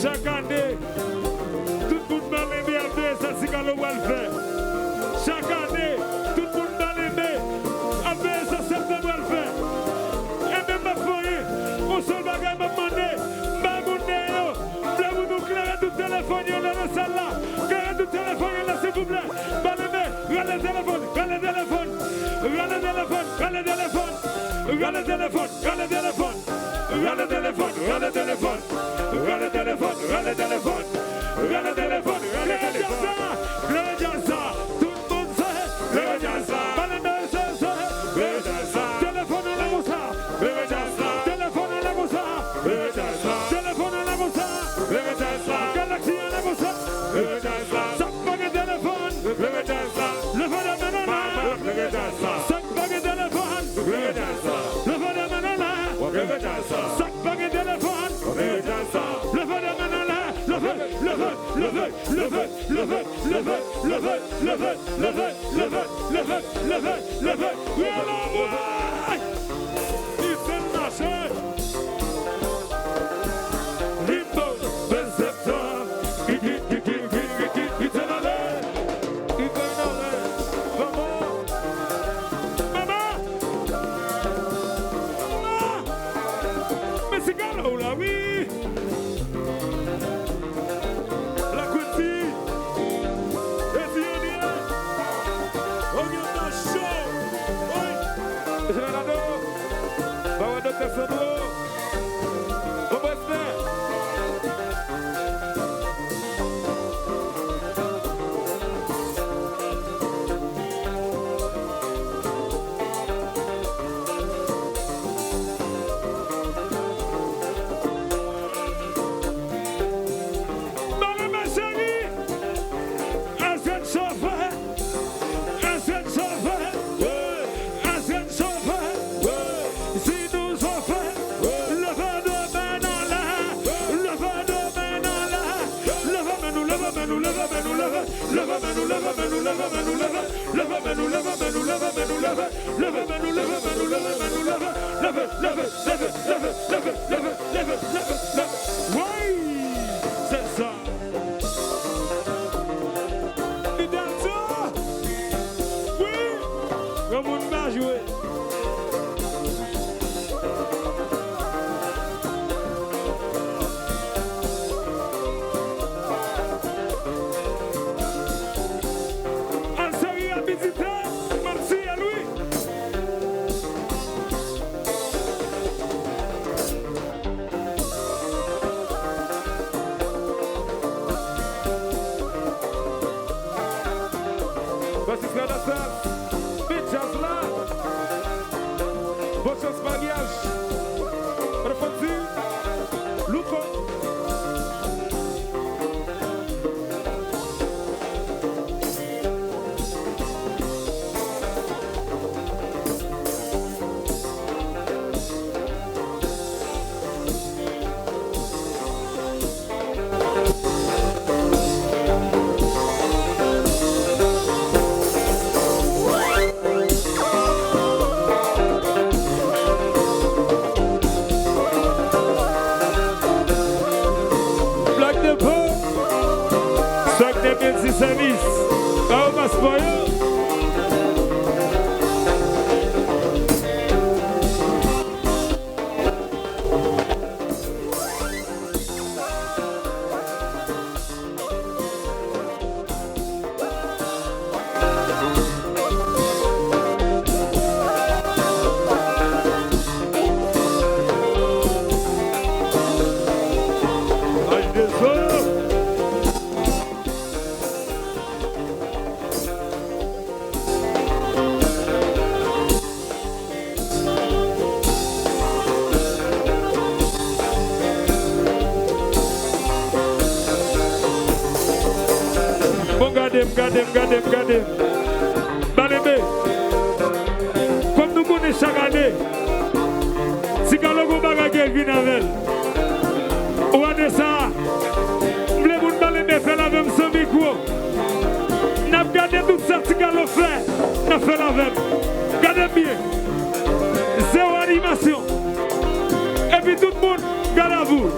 Chaque année, tout le monde dans les BAD, ça c'est quand le welfare. Chaque année, tout le monde dans les B, avec ça c'est le welfare. Et même ma foyer, on seul bagage m'a demandé, vous nous clairez tout téléphone, il y a dans salle là, clairez tout téléphone, là s'il vous plaît. Regardez le téléphone, regardez le téléphone, regardez le téléphone, regardez le téléphone, regardez le téléphone, regardez le téléphone. Regardez le téléphone, regardez le téléphone, regardez le téléphone, regardez le téléphone, regardez le téléphone, regardez le téléphone, tout le monde sait, téléphone à la moussa, téléphone à la moussa, téléphone à la moussa, galaxie à la moussa, chaque bague de téléphone, le vol de manana, chaque bague de téléphone, le vol de manana. Sac bague téléphone, le feu de manana, le feu, le feu, le feu, le feu, le feu, le feu, le feu, le feu, le feu, le feu, le feu, le feu, le feu, oui alors il fait marcher. Limbo, Bezepta, oh là oui, la Quincy, Etienne, on vient d'un show, oui. de peau. Soc de merci service. Au passeport. Regardez. Balembe. Comme nous connaissons chaque année, si Kalogo Bagagel vient avec elle, ou à de ça, les gens Balembe fait la même sans micro. N'a pas gardé tout ça, si Kalogo fait, n'a fait la même. Regardez bien. Zéro animation. Et puis tout le monde, garde à vous.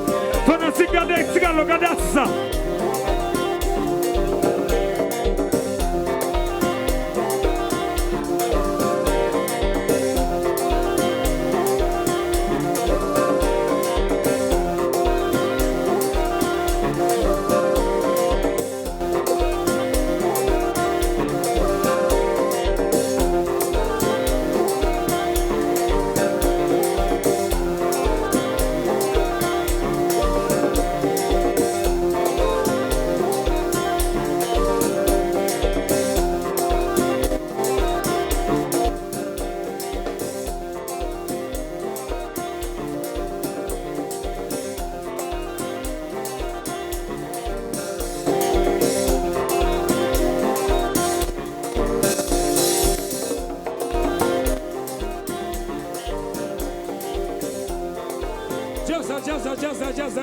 Pendant si Kalogo, regardez ça.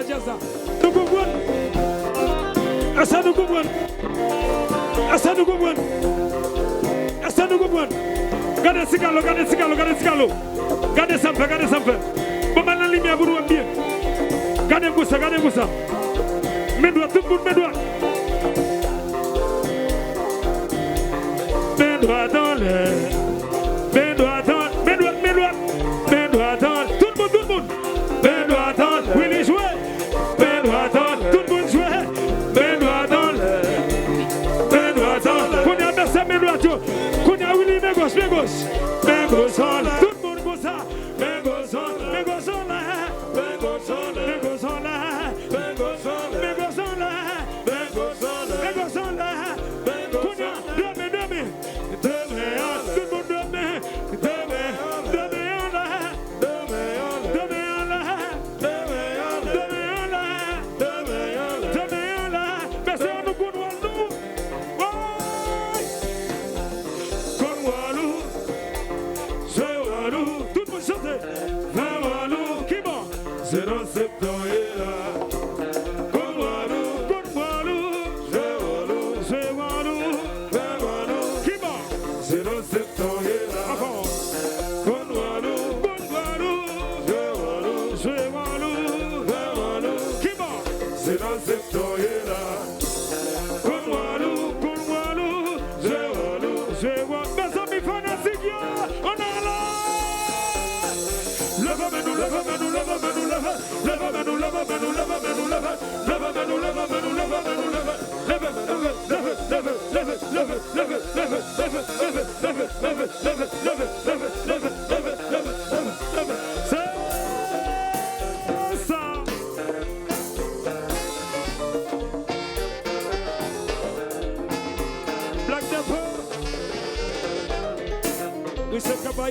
Jazza. Nous comprenons. Essa nous comprend. Gardez Cigalo. Gardez ça. Bon, maintenant, la lumière, vous nous bien. Gardez-vous ça. Mes doigts, tout le monde, mes doigts. Mes doigts dans l'air. Mes doigts dans tout le monde. Mes doigts dans oui, les jouets. Mes doigts dans tout le monde jouer. Mes doigts dans l'air. Mes doigts dans qu'on y a versé mes doigts. Qu'on y a oui, mes gauches. Mes gauches sont là. Tout le monde gosse ça. Mes gauches sont là.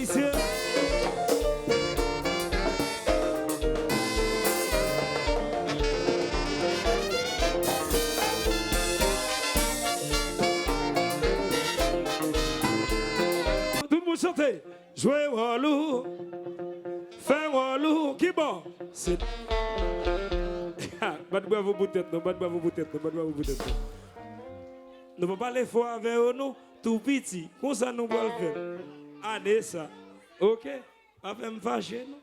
Ici. Tout le monde chantez. Jouez Walou. Fais Walou. Qui bon? C'est. Bad bravo pour tête. Nous ne pouvons pas les fois avec nous. Tout petit. Comment ça nous va le faire? Allez ça. Ok? Pas me fâcher, non?